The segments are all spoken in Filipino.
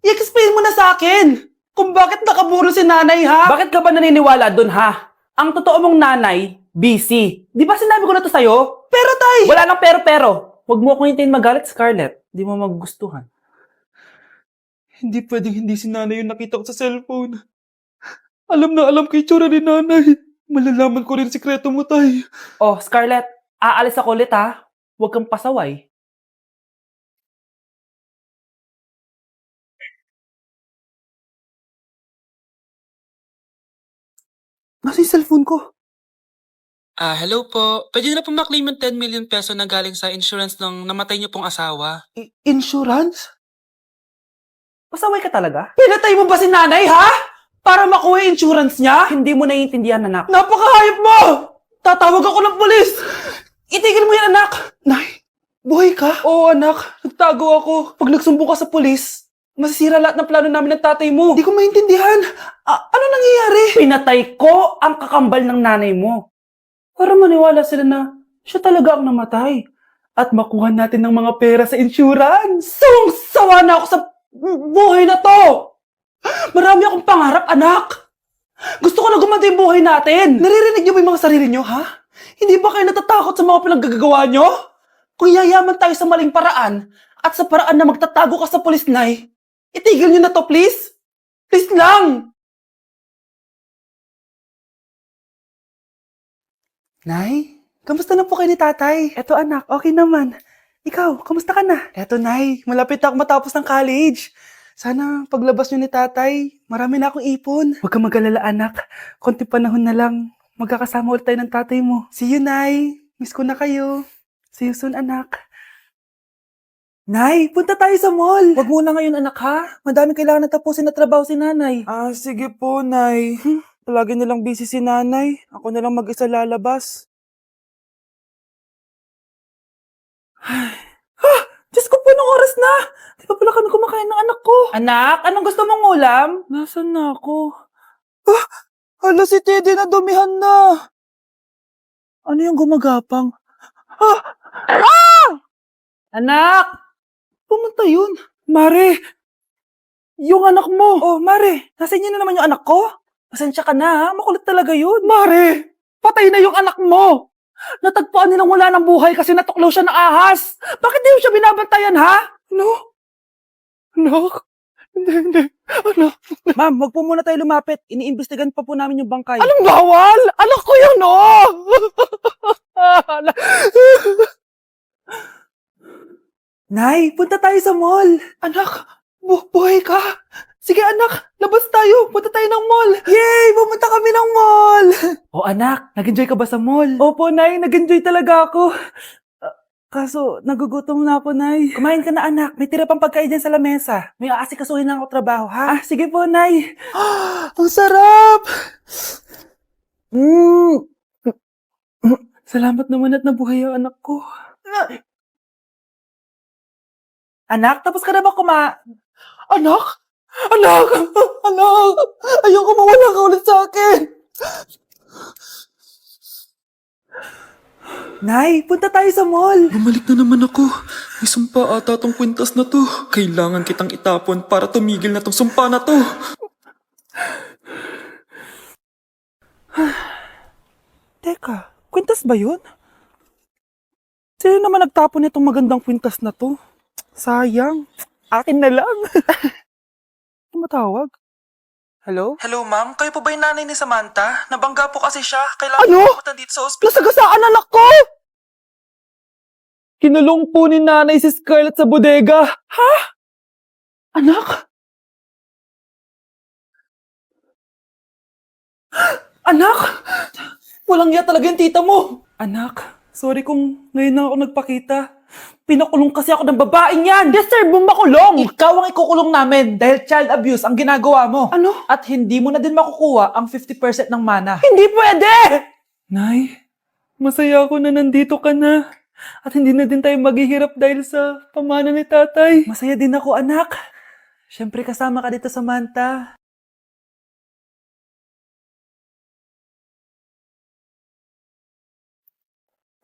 I-explain mo na sa akin kung bakit nakaburo si nanay, ha? Bakit ka ba naniniwala dun, ha? Ang totoo mong nanay, busy. Di ba sinabi ko na to sa'yo? Pero tay! Wala nang pero-pero. Huwag mo akong hintayin magalit, Scarlett. Di mo magugustuhan. Hindi pwedeng hindi si nanay yung nakita ko sa cellphone. Alam na alam ko yung tsura ni nanay. Malalaman ko rin sikreto mo, tay. Oh, Scarlett, aalis ako ulit, ha? Huwag kang pasaway. Nasa yung cellphone ko? Hello po. Pwede na po maklaim yung 10 million peso na galing sa insurance ng namatay niyo pong asawa. Insurance? Pasaway ka talaga? Pinatay mo ba si nanay, ha? Para makuha yung insurance niya? Hindi mo naiintindihan, anak. Napakahayop mo! Tatawag ako ng pulis! Itigil mo yan, anak! Nay, buhay ka? Oo, anak. Nagtago ako. Pag nagsumbong ka sa pulis, masisira lahat ng plano namin ng tatay mo. Hindi ko maintindihan. Ano nangyayari? Pinatay ko ang kakambal ng nanay mo. Para maniwala sila na siya talaga ang namatay. At makuha natin ng mga pera sa insurance. Sawang-sawa na ako sa buhay na to! Marami akong pangarap, anak! Gusto ko na gumanda yung buhay natin! Naririnig niyo ba yung mga sarili niyo, ha? Hindi ba kayo natatakot sa mga pinaggagawa niyo? Kung yayaman tayo sa maling paraan at sa paraan na magtatago ka sa pulis, Nay, itigil niyo na to, please! Please lang! Nay, kamusta na po kayo ni tatay? Eto anak, okay naman. Ikaw, kamusta ka na? Eto nay, malapit na ako matapos ng college. Sana paglabas niyo ni tatay, marami na akong ipon. Huwag kang mag-alala anak, konti panahon na lang. Magkakasama ulit tayo ng tatay mo. See you, Nay. Miss ko na kayo. See you soon, anak. Nay, punta tayo sa mall. Huwag muna ngayon, anak, ha? Madami kailangan na tapusin na trabaho si nanay. Sige po, Nay. Palagi na lang busy si nanay. Ako na lang mag-isa lalabas. Diyos ko po, anong oras na? Di pa pala kami kumakain ng anak ko. Anak, anong gusto mong ulam? Nasaan na ako? Hala si Teddy na dumihan na. Ano yung gumagapang? Anak! Pumunta yun. Mare, yung anak mo. Oh, Mare, nasa inyo na naman yung anak ko? Pasensya ka na, ha? Makulit talaga yun. Mare, patay na yung anak mo. Natagpuan nilang wala ng buhay kasi natuklaw siya ng ahas. Bakit di mo siya binabantayan, ha? Ano? Anak? Hindi. Anak? Ma'am, wag po muna tayo lumapit. Iniimbestigan pa po namin yung bangkay. Anong bawal? Anak ko yun, oh! Nay, punta tayo sa mall. Anak, buhay ka. Sige anak, labas tayo. Punta tayo ng mall. Yay! Pumunta kami ng mall. Oh, anak, nag-enjoy ka ba sa mall? Opo, Nay. Nag-enjoy talaga ako. Kaso, nagugutom na ako, Nay. Kumain ka na, anak. May tira pang pagkain dyan sa lamesa. May aasikasuhin lang ako trabaho, ha? Sige po, Nay. Ang sarap! Salamat naman at nabuhay ang anak ko. Anak, tapos ka na ba Anak? Anak! Anak! Ayoko mawala ka ulit sa akin! Nay, punta tayo sa mall. Bumalik na naman ako. May sumpa ata tong kwintas na to. Kailangan kitang itapon para tumigil na tong sumpa na to. Teka, kwintas ba yun? Sino naman nagtapon nitong magandang kwintas na to? Sayang. Akin na lang. Tumatawag? Hello? Hello ma'am, kayo po ba yung nanay ni Samantha? Nabangga po kasi siya. Kailangan Ano? pumunta dito sa ospital. Nasagasaan anak ko! Kinulong po ni nanay si Scarlett sa bodega. Ha? Anak? Anak? Walang iya talaga yung tita mo. Anak, sorry kung ngayon na ako nagpakita. Pinakulong kasi ako ng babaeng yan. Deserve mo makulong. Ikaw ang ikukulong namin dahil child abuse ang ginagawa mo. Ano? At hindi mo na din makukuha ang 50% ng mana. Hindi pwede! Nay, masaya ako na nandito ka na. At hindi na din tayo maghihirap dahil sa pamana ni tatay. Masaya din ako, anak. Siyempre kasama ka dito, Samantha.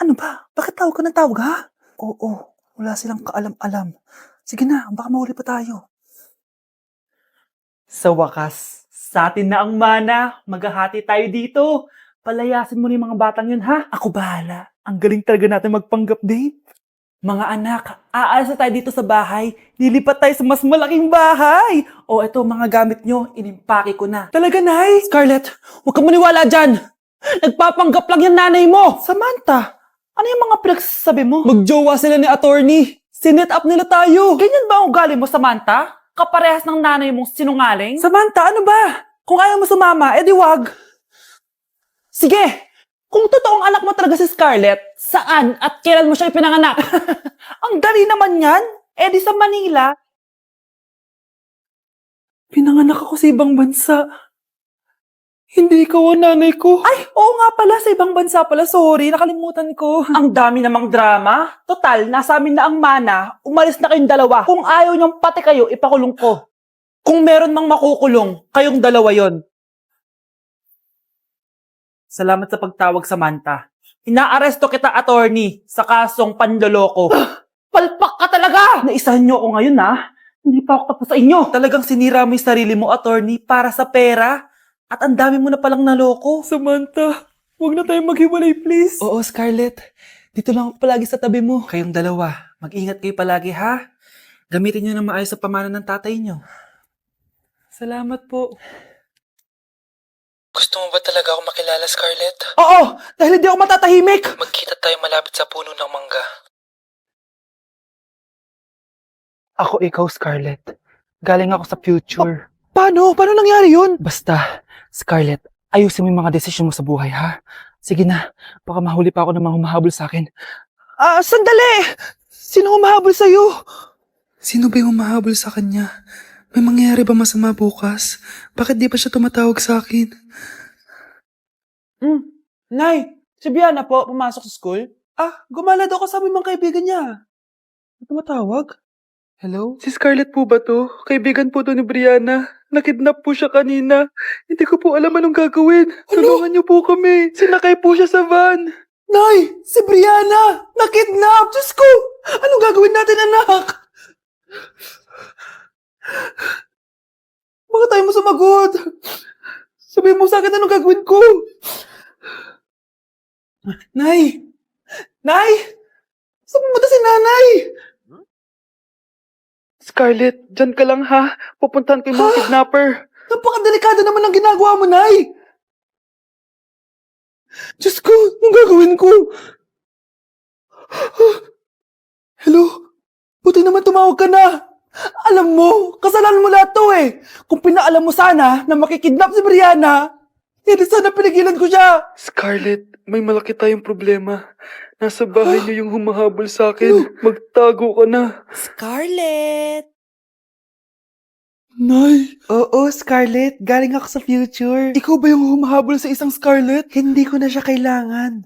Ano ba? Bakit tawag ka ng tawag, ha? Oo, wala silang kaalam-alam. Sige na, baka mahuli pa tayo. Sa wakas, sa atin na ang mana. Maghahati tayo dito. Palayasin mo na yung mga batang yun, ha? Ako bahala. Ang galing talaga natin magpanggap date. Mga anak, aalis na tayo dito sa bahay. Lilipat tayo sa mas malaking bahay. O eto, mga gamit nyo, inimpake ko na. Talaga, Nay? Scarlett, huwag kang maniwala dyan. Nagpapanggap lang yung nanay mo. Samantha, ano yung mga pinagsasabi mo? Magjowa sila ni attorney. Sinet up nila tayo. Ganyan ba ang ugali mo, Samantha? Kaparehas ng nanay mong sinungaling? Samantha, ano ba? Kung ayaw mo sumama, edi wag. Sige! Kung totoong anak mo talaga si Scarlett, saan at kailan mo siya ipinanganak? Ang dali naman yan. Eh di sa Manila. Pinanganak ako sa ibang bansa. Hindi ikaw ang nanay ko. Ay, oo nga pala, sa ibang bansa pala. Sorry, nakalimutan ko. Ang dami namang drama. Total, nasa amin na ang mana. Umalis na kayong dalawa. Kung ayaw niyong pati kayo, ipakulong ko. Kung meron mang makukulong, kayong dalawa yon. Salamat sa pagtawag, Samantha. Inaaresto kita, attorney, sa kasong panloloko. Palpak ka talaga! Naisahan niyo ako ngayon, ha? Hindi pa ako tapos sa inyo. Talagang sinira mo yung sarili mo, attorney, para sa pera. At ang dami mo na palang naloko. Samantha, huwag na tayong maghiwalay, please. Oo, Scarlett. Dito lang ako palagi sa tabi mo. Kayong dalawa, mag-ingat kayo palagi, ha? Gamitin niyo na maayos sa pamana ng tatay niyo. Salamat po. Gusto mo ba talaga ako makilala, Scarlett? Oo, dahil hindi ako matatahimik. Magkita tayo malapit sa puno ng mangga. Ako ikaw, Scarlett. Galing ako sa future. Paano? Paano nangyari yun? Basta, Scarlett, ayusin mo yung mga desisyon mo sa buhay, ha? Sige na, baka mahuli pa ako ng mga humahabol sa akin. Sandali! Sino humahabol sa'yo? Sino ba yung humahabol sa kanya? May mangyayari ba masama bukas? Bakit di pa siya tumatawag sa akin? Nay, si Biana po, pumasok sa school? Gumala daw kasama yung mga kaibigan niya. Tumatawag? Hello? Si Scarlett po ba to? Kaibigan po to ni Brianna. Nakidnap po siya kanina. Hindi ko po alam anong gagawin. Tulungan niyo po kami. Sinakay po siya sa van. Nay, si Brianna! Nakidnap! Diyos ko! Anong gagawin natin, anak? Bakit tayo mo sumagot? Sabihin mo sa akin anong gagawin ko? Nay! Nay! Saan pumunta si nanay? Scarlett, dyan ka lang ha. Pupuntahan ko yung mga kidnapper. Napakadelikado naman ang ginagawa mo, Nay! Diyos ko, anong gagawin ko? Hello? Buti naman tumawag ka na. Alam mo, kasalanan mo lahat to eh. Kung pinaalam mo sana na makikidnap si Brianna, hindi sana pinigilan ko siya. Scarlett, may malaki tayong problema. Nasa bahay niyo yung humahabol sa akin. Magtago ka na. Scarlett! Nay! Oo, Scarlett. Galing ako sa future. Ikaw ba yung humahabol sa isang Scarlett? Hindi ko na siya kailangan.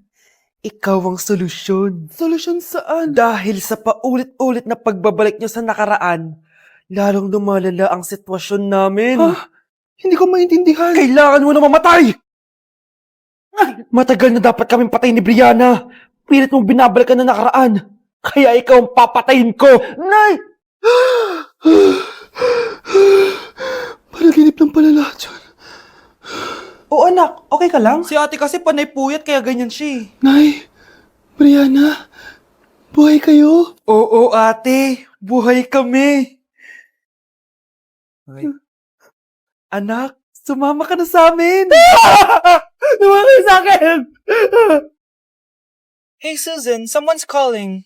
Ikaw ang solusyon. Solusyon saan? Dahil sa paulit-ulit na pagbabalik niyo sa nakaraan, lalong lumalala ang sitwasyon namin. Hindi ko maintindihan. Kailangan mo na mamatay! Matagal na dapat kaming patay ni Brianna. Pilit mong binabalikan na nakaraan. Kaya ikaw ang papatayin ko. Nay! Panaginip lang pala lahat yun. Oo anak, okay ka lang? Si ate kasi panay puyat kaya ganyan siya eh. Nay, Brianna, buhay kayo? Oo ate, buhay kami. Okay. Anak, sumama ka na sa amin. Sumama ka sa akin. Hey Susan, someone's calling.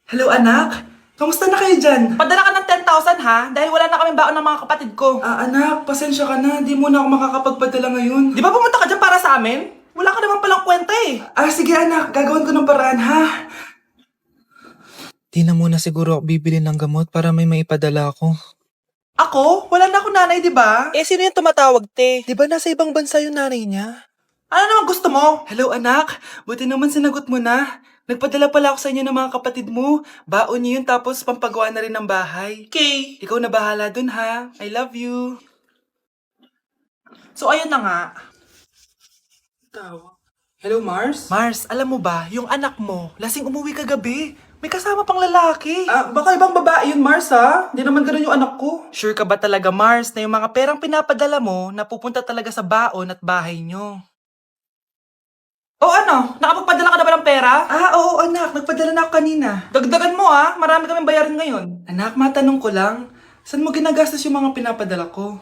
Hello anak, kamusta na kayo dyan? Padala ka ng 10,000 ha, dahil wala na kaming baon ng mga kapatid ko. Anak, pasensya ka na, di mo na ako makakapagpadala ngayon. Di ba pumunta ka dyan para sa amin? Wala ka naman palang kwenta eh. Sige anak, gagawin ko ng paraan ha. Di na muna siguro ako bibili ng gamot para may maipadala ako. Ako? Wala na ako nanay, di ba? Sino yung tumatawag, te? Di ba nasa ibang bansa yung nanay niya? Ano naman gusto mo? Hello anak, buti naman sinagot mo na. Nagpadala pala ako sa inyo ng mga kapatid mo. Baon niyo yun tapos pampagawa na rin ng bahay. Okay. Ikaw na bahala dun ha. I love you. So ayun na nga. Hello Mars? Mars, alam mo ba, yung anak mo, lasing umuwi kagabi. May kasama pang lalaki. Baka ibang babae yun, Mars, ha? Hindi naman ganun yung anak ko. Sure ka ba talaga, Mars, na yung mga perang pinapadala mo napupunta talaga sa baon at bahay nyo? O ano? Nakapagpadala ka na ba ng pera? Oo anak. Nagpadala na ako kanina. Dagdagan mo marami kaming bayarin ngayon. Anak, matanong ko lang. Saan mo ginagastos yung mga pinapadala ko?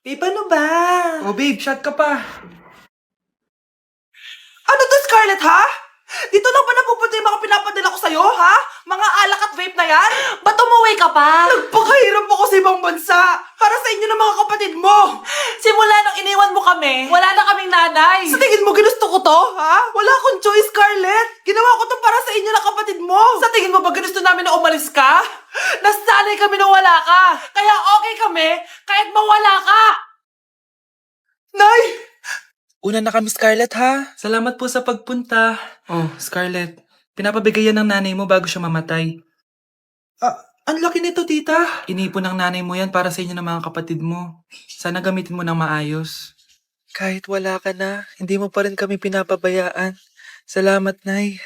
Babe, ano ba? Oh babe, shot ka pa. Ano to, Scarlett, ha? Dito lang ba napupunta yung mga pinapadala ko sa'yo, ha? Mga alak at vape na yan? Ba't umuwi ka pa? Nagpakahirap ako sa ibang bansa. Para sa inyo ng mga kapatid mo. Simula nung iniwan mo kami, wala na kaming nanay. Sa tingin mo ginusto ko to, ha? Wala akong choice, Scarlett. Ginawa ko to para sa inyo ng kapatid mo. Sa tingin mo ba ginusto namin na umalis ka? Nasanay kami na wala ka. Kaya okay kami kahit mawala ka. Nay! Una na kami, Scarlett, ha? Salamat po sa pagpunta. Oh, Scarlett, pinapabigay yan ng nanay mo bago siya mamatay. Ang laki nito, tita. Inipon ng nanay mo yan para sa inyo ng mga kapatid mo. Sana gamitin mo ng maayos. Kahit wala ka na, hindi mo pa rin kami pinapabayaan. Salamat, Nay.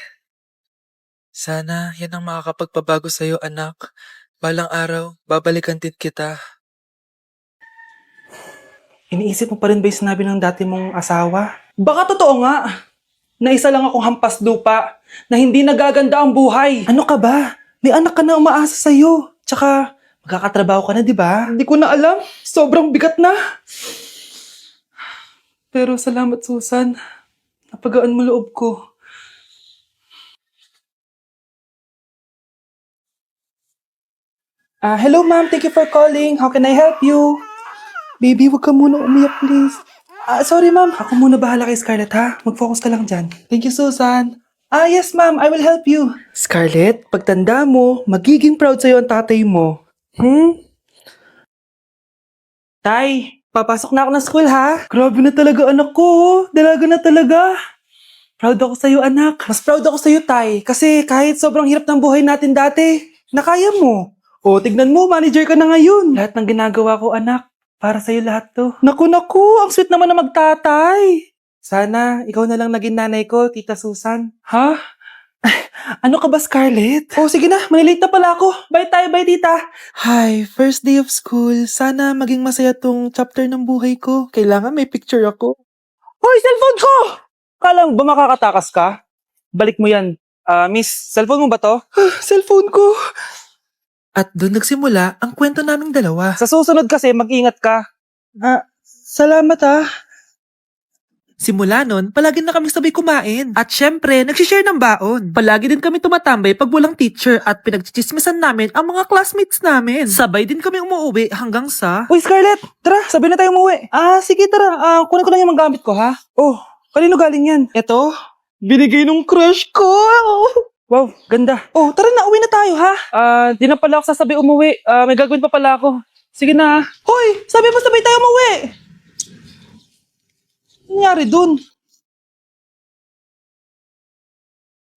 Sana yan ang makakapagpabago sa'yo, anak. Balang araw, babalikan din kita. Iniisip mo pa rin ba yung sinabi ng dati mong asawa? Baka totoo nga. Na isa lang akong hampas lupa. Na hindi nagaganda ang buhay. Ano ka ba? May anak ka na umaasa sa'yo. Tsaka, magkakatrabaho ka na, di ba? Hindi ko na alam. Sobrang bigat na. Pero salamat, Susan. Napagaan mo loob ko. Hello, ma'am. Thank you for calling. How can I help you? Baby, wag ka muna umiyak, please. Sorry, ma'am. Ako muna bahala kay Scarlett, ha? Mag-focus ka lang dyan. Thank you, Susan. Yes, ma'am. I will help you. Scarlett, pagtanda mo, magiging proud sa'yo ang tatay mo. Tay, papasok na ako ng school, ha? Grabe na talaga, anak ko. Dalaga na talaga. Proud ako sa'yo, anak. Mas proud ako sa'yo, Tay. Kasi kahit sobrang hirap ng buhay natin dati, nakaya mo. O, tignan mo, manager ka na ngayon. Lahat ng ginagawa ko, anak, para sa'yo lahat to. Naku, ang sweet naman na magtatay. Sana, ikaw na lang naging nanay ko, Tita Susan. Ha? Ano ka ba, Scarlett? Oh, sige na, malilate na pala ako. Bye tayo, bye, Tita. Hi, first day of school. Sana maging masaya tong chapter ng buhay ko. Kailangan may picture ako. Hoy, cellphone ko! Kala mo ba makakatakas ka? Balik mo yan. Miss, cellphone mo ba to? Cellphone ko. At doon nagsimula ang kwento naming dalawa. Sa susunod kasi, mag-ingat ka. Salamat Simula nun, palagi na kami sabay kumain. At syempre, nagsishare ng baon. Palagi din kami tumatambay pag walang teacher at pinagchichismisan namin ang mga classmates namin. Sabay din kami umuwi hanggang sa... Uy, Scarlett! Tara, sabay na tayo umuwi. Sige, tara. Kunin ko lang yung mga gamit ko, ha? Oh, kanino galing yan? Eto, binigay nung crush ko. Wow, ganda. Oh, tara na, uwi na tayo, ha? Di na pala ako sasabi umuwi. May gagawin pa pala ako. Sige na. Hoy, sabi mo sabay tayo umuwi. Ano nangyari dun?